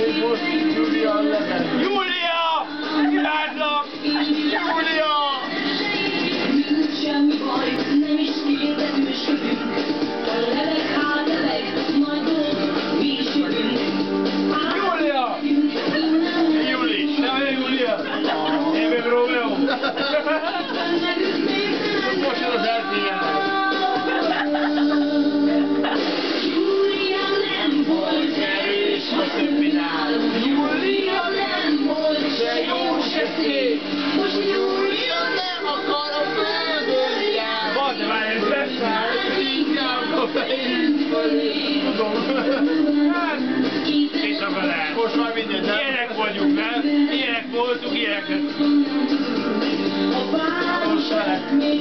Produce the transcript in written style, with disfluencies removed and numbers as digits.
És most Júlia a lemez. Júlia! Imádlak! Júlia! Semmi baj, nem is kérdezősködünk. A leveg hátleveg, majd dolgok, mi is jövünk. Júlia! Júli! Nem, Júlia! Én meg Rómeó! Most jön az eltényen! Júlia nem volt erős, a többi nálunk. Júlia nem volt se jó, se szép. Most Júlia nem akar a földön járni. Van, de már ez lesz! Inkább a fejünk fölé. Tudom! Hát, mit a vele? Most már mindent nem. Ilyenek vagyunk, nem? Ilyenek voltunk, ilyenek lesz. A város még